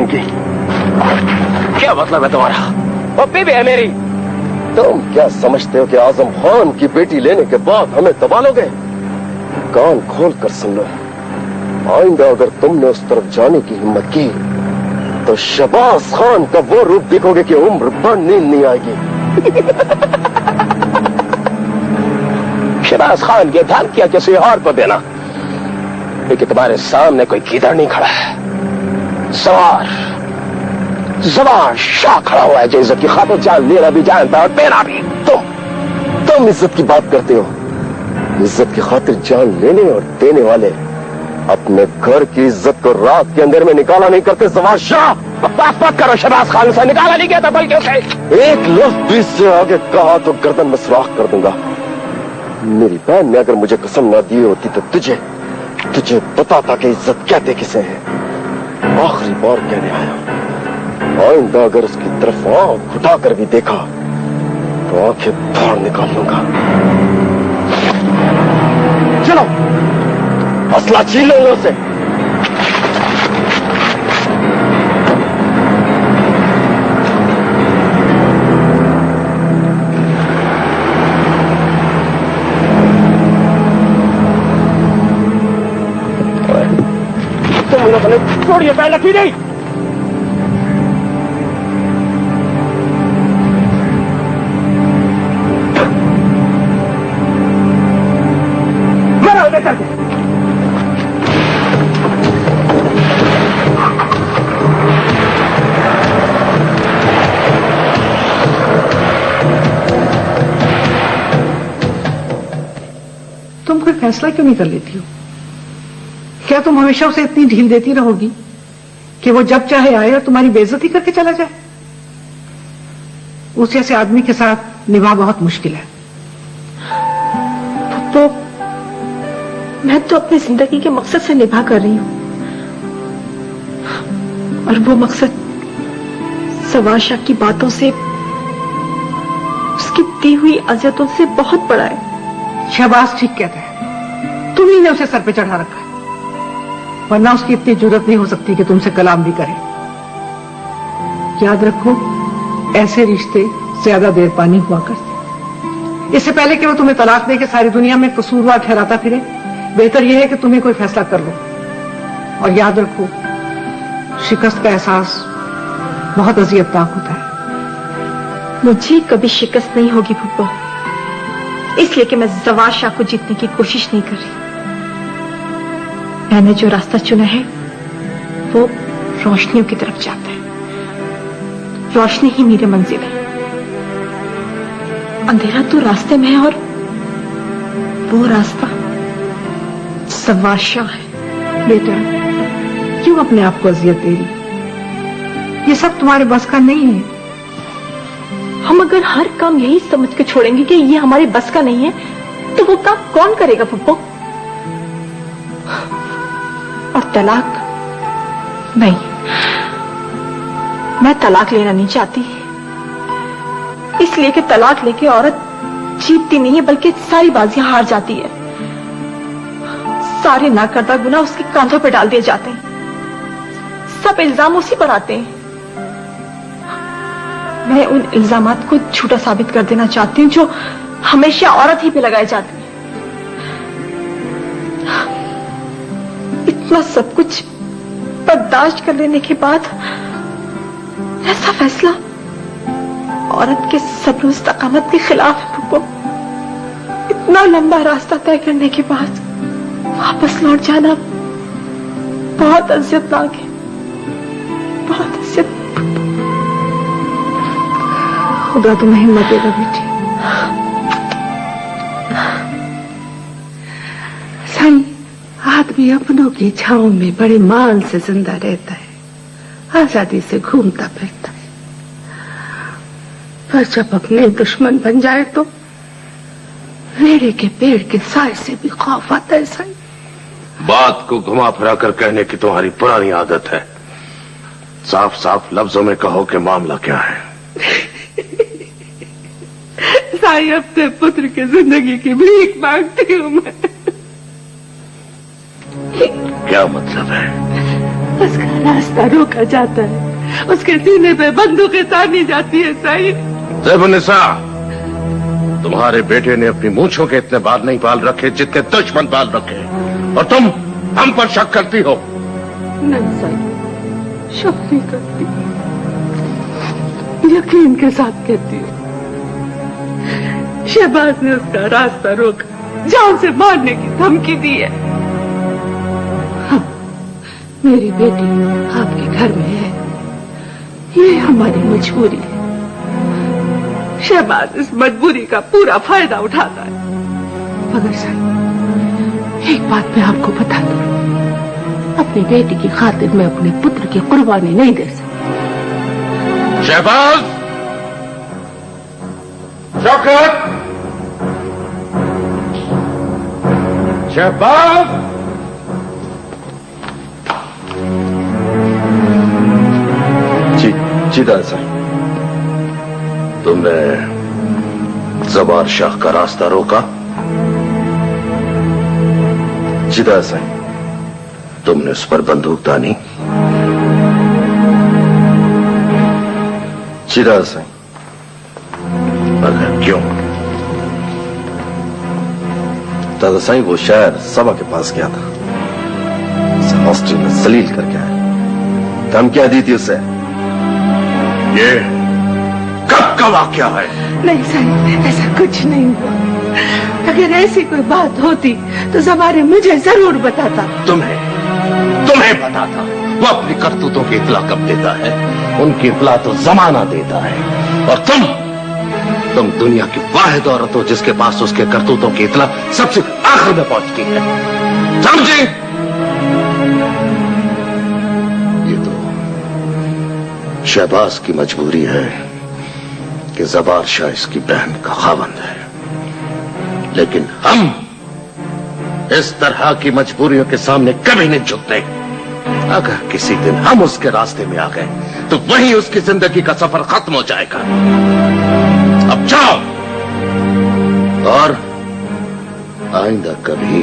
की। क्या मतलब है तुम्हारा? वो बीवी है मेरी। तुम क्या समझते हो कि आजम खान की बेटी लेने के बाद हमें दबा लोगे? कान खोल कर सुन लो, आइंदा अगर तुमने उस तरफ जाने की हिम्मत की तो शहबाज खान का वो रूप देखोगे कि उम्र भर नींद नहीं आएगी। शहबाज खान के धमकियां किसी और को देना, लेकिन तुम्हारे सामने कोई कीदड़ नहीं खड़ा है। सवार जवान शाह खड़ा हुआ है जो इज्जत की खातिर जान लेना भी जानता है और देना भी। तुम इज्जत की बात करते हो। इज्जत की खातिर जान लेने और देने वाले अपने घर की इज्जत को रात के अंदर में निकाला नहीं करते। जवान शाह, बात मत करो। शहबाज खान से निकाला नहीं गया था, बल्कि उसे एक लफ्ज भी इससे आगे कहा तो गर्दन में सुराख कर दूंगा। मेरी बहन ने अगर मुझे कसम ना दी होती तो तुझे बताता कि इज्जत कहते किसे है। आखिरी बार कहने आया, आइंदा अगर उसकी तरफ आंख उठाकर भी देखा तो आंखें फाड़ निकाल लूंगा। चलो असला छीन लो उसे। तुम लोगों ने छोड़िए पहले की नहीं। मरो लेकर के। तुम कोई फैसला क्यों नहीं कर लेती हो? क्या तुम हमेशा उसे इतनी ढील देती रहोगी कि वो जब चाहे आए और तुम्हारी बेइज्जती करके चला जाए? उस जैसे आदमी के साथ निभा बहुत मुश्किल है। तो मैं तो अपनी जिंदगी के मकसद से निभा कर रही हूं, और वो मकसद सवाशा की बातों से, उसकी दी हुई अज़ियतों से बहुत बड़ा है। शहबाज ठीक कहता है, तुम्ही ने उसे सर पे चढ़ा रखा है, वरना उसकी इतनी जरूरत नहीं हो सकती कि तुमसे कलाम भी करे। याद रखो, ऐसे रिश्ते ज्यादा देर पानी हुआ करते। इससे पहले कि वो तुम्हें तलाक दे के सारी दुनिया में कसूरवार ठहराता फिरे, बेहतर यह है कि तुम्हें कोई फैसला कर लो। और याद रखो, शिकस्त का एहसास बहुत अज़ियतनाक होता है। मुझे कभी शिकस्त नहीं होगी फुप्पो, इसलिए कि मैं जवाद शाह को जीतने की कोशिश नहीं कर रही। मैंने जो रास्ता चुना है वो रोशनियों की तरफ जाता है। रोशनी ही मेरी मंजिल है। अंधेरा तो रास्ते में है, और वो रास्ता जवाद शाह है। बेटा, क्यों अपने आप को अजियत दे रही? ये सब तुम्हारे बस का नहीं है। हम अगर हर काम यही समझ के छोड़ेंगे कि ये हमारे बस का नहीं है, तो वो काम कौन करेगा फुप्पो? और तलाक नहीं, मैं तलाक लेना नहीं चाहती, इसलिए कि तलाक लेके औरत जीतती नहीं है, बल्कि सारी बाजियां हार जाती है। सारे नाकर्दा गुनाह उसके कांधों पर डाल दिए जाते हैं, सब इल्जाम उसी पर आते हैं। मैं उन इल्जामात को झूठा साबित कर देना चाहती हूं जो हमेशा औरत ही पे लगाए जाते हैं। इतना सब कुछ बर्दाश्त कर लेने के बाद ऐसा फैसला औरत के सब्र इस्तकामत के खिलाफ है फुप्पो। इतना लंबा रास्ता तय करने के बाद वापस लौट जाना बहुत अज़ियतनाक है, बहुत अज़ियत। खुदा तुम्हें हिम्मत देगा बेटी। सही, आदमी अपनों की छांव में बड़े मान से जिंदा रहता है, आजादी से घूमता फिरता है, पर जब अपने दुश्मन बन जाए तो रेड़े के पेड़ के साए से भी खौफ आता है। सही, बात को घुमा फिरा कर कहने की तुम्हारी पुरानी आदत है। साफ साफ लफ्जों में कहो कि मामला क्या है। साई, अपने पुत्र की जिंदगी की भीख मांगती हूँ मैं। क्या मतलब है? उसका रास्ता रोका जाता है, उसके सीने पे बंदूकें तानी जाती है साईं। ज़ैबुन्निसा, तुम्हारे बेटे ने अपनी मूंछों के इतने बाल नहीं पाल रखे जितने दुश्मन पाल रखे, और तुम हम पर शक करती हो। नहीं साईं, शक नहीं करती, यकीन के साथ कहती हूँ। शहबाज ने उसका रास्ता रोका, जान से मारने की धमकी दी है। हाँ, मेरी बेटी आपके घर में है, ये हमारी मजबूरी है। शहबाज इस मजबूरी का पूरा फायदा उठाता है। मगर साईं, एक बात मैं आपको बता दूं, अपनी बेटी की खातिर मैं अपने पुत्र की कुर्बानी नहीं दे सकती। शहबाज, शौकत, शहबाज, जी दादा साहब। तुमने जबार शाह का रास्ता रोका? जी दादा साहब। तुमने उस पर बंदूक तानी? जी दादा साहब। मगर क्यों? दादा साहब, वो शायर सबा के पास गया था, उसे हॉस्टल में जलील करके आया, धमकियां दी थी उसे। ये कब का वाकया है? नहीं साईं, ऐसा कुछ नहीं हुआ। अगर ऐसी कोई बात होती तो जबारे मुझे जरूर बताता। तुम्हें पता था? वो अपनी करतूतों की इतला कब देता है? उनकी इतला तो जमाना देता है। और तुम दुनिया की वाहिद औरत हो जिसके पास उसके करतूतों की इतला सबसे आखिर में पहुंचती है, समझे? ये तो शहबाज की मजबूरी है कि जबार शाह इसकी बहन का खावंद है, लेकिन हम इस तरह की मजबूरियों के सामने कभी नहीं झुकते। अगर किसी दिन हम उसके रास्ते में आ गए तो वहीं उसकी जिंदगी का सफर खत्म हो जाएगा। अब जाओ, और आइंदा कभी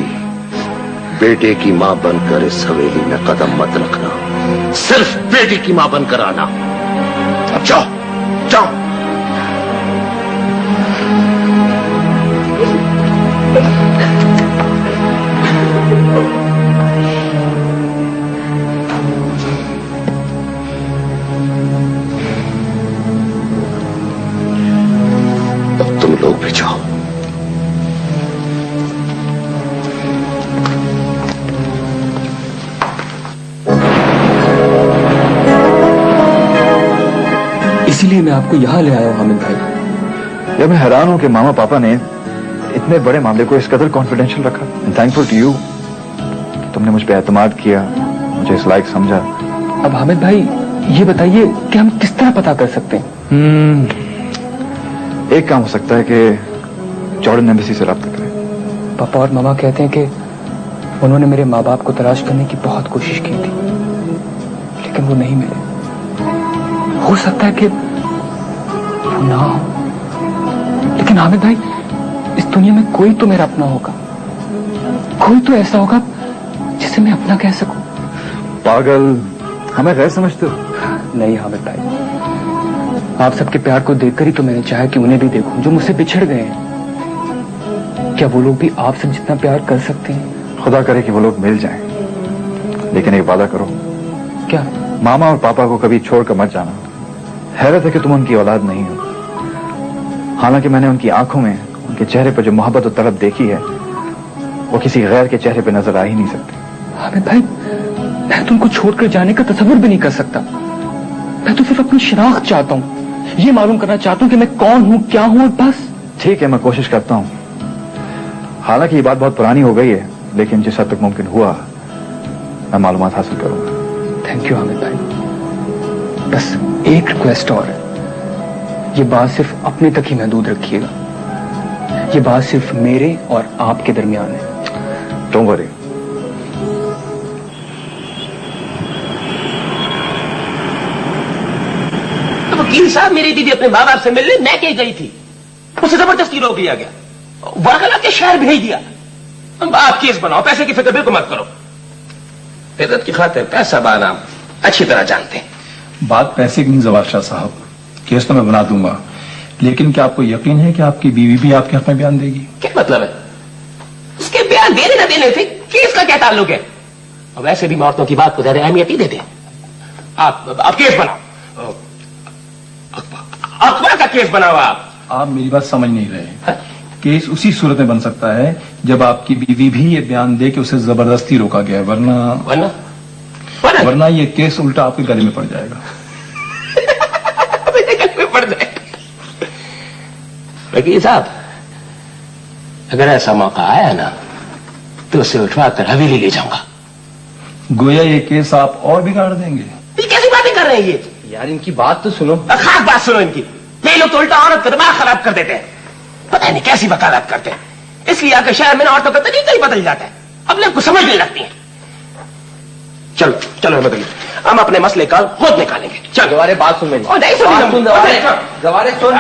बेटे की मां बनकर इस हवेली में कदम मत रखना, सिर्फ बेटी की मां बनकर आना। अब जाओ जाओ। अब तुम लोग भी जाओ। इसीलिए मैं आपको यहाँ ले आया हूँ हामिद भाई। यार मैं हैरान हूँ कि मामा पापा ने इतने बड़े मामले को इस कदर कॉन्फिडेंशियल रखा। थैंकफुल टू यू, तुमने मुझ पे एतमाद किया, मुझे इस लायक समझा। अब हामिद भाई ये बताइए कि हम किस तरह पता कर सकते हैं? एक काम हो सकता है कि जॉर्डन एम्बेसी से रब्ता करें। पापा और मामा कहते हैं कि उन्होंने मेरे माँ बाप को तलाश करने की बहुत कोशिश की थी, लेकिन वो नहीं मिले। हो सकता है कि वो ना हो, लेकिन हामिद भाई इस दुनिया में कोई तो मेरा अपना होगा, कोई तो ऐसा होगा जिसे मैं अपना कह सकूं। पागल, हमें गैर समझते हो? नहीं हामिद भाई, आप सबके प्यार को देखकर ही तो मैंने चाहा कि उन्हें भी देखूं जो मुझसे बिछड़ गए हैं। क्या वो लोग भी आप सब जितना प्यार कर सकते हैं? खुदा करे कि वो लोग मिल जाएं, लेकिन एक वादा करो। क्या? मामा और पापा को कभी छोड़कर मत जाना। हैरत है कि तुम उनकी औलाद नहीं हो, हालांकि मैंने उनकी आंखों में, उनके चेहरे पर जो मोहब्बत और तड़प देखी है वो किसी गैर के चेहरे पर नजर आ ही नहीं सकती। हामिद भाई, मैं तुमको छोड़कर जाने का तसव्वुर भी नहीं कर सकता। मैं तो सिर्फ अपनी शनाख्त चाहता हूँ, ये मालूम करना चाहता हूँ कि मैं कौन हूँ, क्या हूँ, और बस। ठीक है, मैं कोशिश करता हूँ। हालांकि ये बात बहुत पुरानी हो गई है, लेकिन जिस हद तक मुमकिन हुआ मैं मालूमात हासिल करूंगा। थैंक यू हामिद भाई। बस एक रिक्वेस्ट और है, ये बात सिर्फ अपने तक ही महदूद रखिएगा। ये बात सिर्फ मेरे और आपके दरमियान है। Don't worry. तो वकील साहब, मेरी दीदी अपने माँ बाप से मिलने मैके गई थी, उसे जबरदस्ती रोक लिया गया, वरगला के शहर भेज दिया। अब आप केस बनाओ, पैसे की फिक्र बिल्कुल मत करो। इज्जत की खातिर पैसा बाना अच्छी तरह जानते हैं। बात पैसे की नहीं जवाब शाह साहब, केस तो मैं बना दूंगा, लेकिन क्या आपको यकीन है कि आपकी बीवी भी आपके हक में बयान देगी? क्या मतलब है? उसके बयान देने न देने से केस का क्या ताल्लुक है? और वैसे भी औरतों की बात को ज्यादा अहमियत ही देते हैं। आप केस बनाओ, अकबर का केस बनाओ। आप मेरी बात समझ नहीं रहे। केस उसी सूरत में बन सकता है जब आपकी बीवी भी ये बयान दे कि उसे जबरदस्ती रोका गया है, वरना ये केस उल्टा आपके गले में पड़ जाएगा। मेरे गले में पड़ जाएगा। वकील साहब, अगर ऐसा मौका आया ना तो उसे उठवा कर हवेली ले जाऊंगा। गोया ये केस आप और बिगाड़ देंगे। ये कैसी बातें कर रहे हैं ये? यार इनकी बात तो सुनो। खास बात सुनो इनकी। ये लोग तो उल्टा औरत का दिमाग खराब कर देते हैं। पता नहीं कैसी वकालत करते हैं, इसलिए आकर शहर में औरतों का तरीका ही बदल जाता है, अपने को समझने लगती हैं। चलो चलो बदलिए, हम अपने मसले का खुद निकालेंगे। चलो गवारे बात सुन मेरी। नहीं सुन गवारे सुन।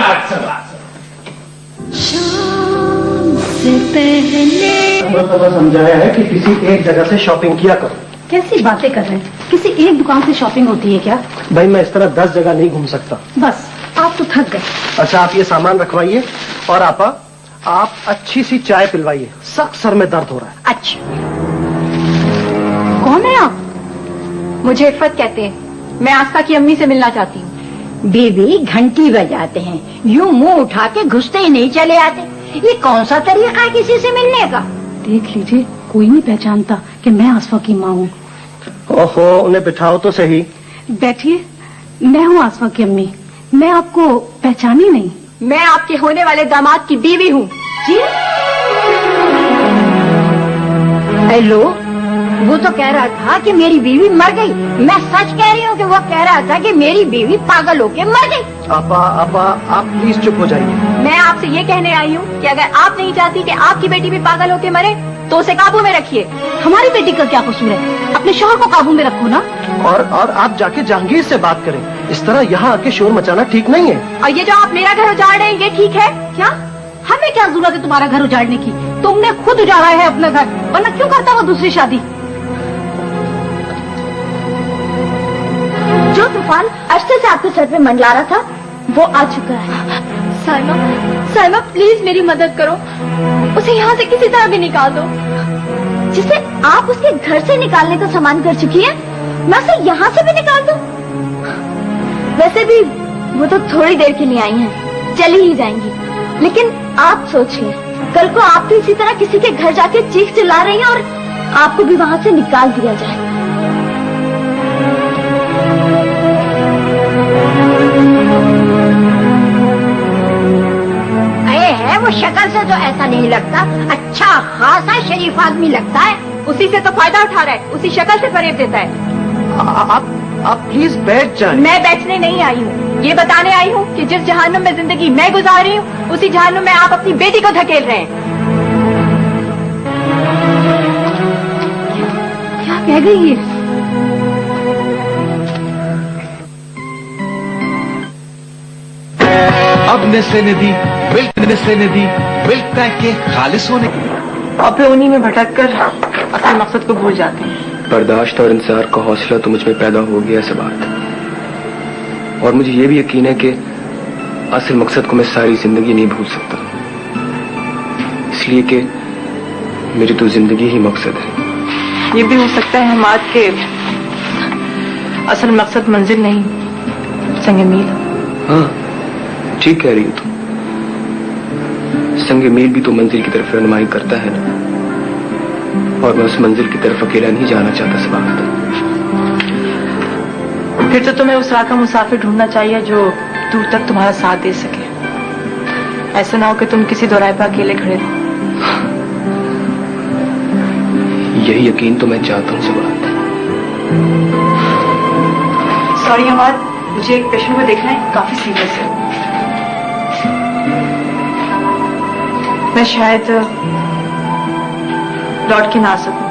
समझाया है कि किसी एक जगह से शॉपिंग किया करो। कैसी बातें कर रहे हैं? किसी एक दुकान से शॉपिंग होती है क्या? भाई मैं इस तरह 10 जगह नहीं घूम सकता। बस आप तो थक गए। अच्छा आप ये सामान रखवाइए और आप अच्छी सी चाय पिलवाइए, सख्त सर में दर्द हो रहा है। अच्छा, कौन है आप? मुझे इफ़त कहते हैं, मैं आस्था की अम्मी से मिलना चाहती हूँ। बेबी घंटी बजाते हैं, यूं मुंह उठा के घुसते ही नहीं चले आते। ये कौन सा तरीका है किसी से मिलने का? देख लीजिए, कोई नहीं पहचानता कि मैं आसफा की माँ हूँ। ओहो, उन्हें बिठाओ तो सही। बैठिए, मैं हूँ आसफा की अम्मी। मैं आपको पहचानी नहीं। मैं आपके होने वाले दामाद की बीवी हूँ। जी? हेलो, वो तो कह रहा था कि मेरी बीवी मर गई। मैं सच कह रही हूँ कि वो कह रहा था कि मेरी बीवी पागल होके मर गई। आपा आप प्लीज चुप हो जाइए। मैं आपसे ये कहने आई हूँ कि अगर आप नहीं चाहती कि आपकी बेटी भी पागल होके मरे तो उसे काबू में रखिए। हमारी बेटी का क्या कसूर है? अपने शौहर को काबू में रखो ना। और आप जाके जहांगीर से बात करें। इस तरह यहाँ आके शोर मचाना ठीक नहीं है। और ये जो आप मेरा घर उजाड़ रहे हैं ये ठीक है क्या? हमें क्या जरूरत है तुम्हारा घर उजाड़ने की? तुमने खुद उजाड़ा है अपना घर, वरना क्यों करता वो दूसरी शादी? जो तूफान अरसे से आपके सर पे मंडला रहा था वो आ चुका है। साइमा प्लीज मेरी मदद करो, उसे यहाँ से किसी तरह भी निकाल दो। जिसे आप उसके घर से निकालने का सामान कर चुकी है, मैं उसे यहाँ से भी निकाल दूं? वैसे भी वो तो थोड़ी देर के लिए आई हैं, चली ही जाएंगी। लेकिन आप सोचिए, कल को आप भी इसी तरह किसी के घर जाके चीख चिल्ला रही हैं और आपको भी वहाँ से निकाल दिया जाए। है वो शक्ल से तो ऐसा नहीं लगता, अच्छा खासा शरीफ आदमी लगता है। उसी से तो फायदा उठा रहा है, उसी शक्ल से फरेब देता है। आप प्लीज बैठ जाएं। मैं बैठने नहीं आई हूँ, ये बताने आई हूँ कि जिस जहन्नुम में जिंदगी मैं गुजार रही हूँ उसी जहन्नुम में आप अपनी बेटी को धकेल रहे हैं। क्या कह गई है? अब नस्ल नदी मिल्क पैक के खालिस होने और फिर उन्हीं में भटक कर अपने मकसद को भूल जाते हैं। बर्दाश्त और इंतजार का हौसला तो मुझ में पैदा हो गया है बात, और मुझे ये भी यकीन है कि असल मकसद को मैं सारी जिंदगी नहीं भूल सकता, इसलिए कि मेरी तो जिंदगी ही मकसद है। ये भी हो सकता है हम आज के असल मकसद मंजिल नहीं, संगे मील। हाँ ठीक कह रही हो तुम, संगे मील भी तो मंजिल की तरफ रहनुमाई करता है ना, और मैं उस मंजिल की तरफ अकेला नहीं जाना चाहता सबात। फिर तो तुम्हें उस राह का मुसाफिर ढूंढना चाहिए जो दूर तक तुम्हारा साथ दे सके। ऐसा ना हो कि तुम किसी दोराहे पर अकेले खड़े रहो। यही यकीन तो मैं चाहता हूँ सबात। सॉरी अमाद, मुझे एक पेशेंट को देखना है, काफी सीरियस है। मैं शायद लौट के ना आ सकूं।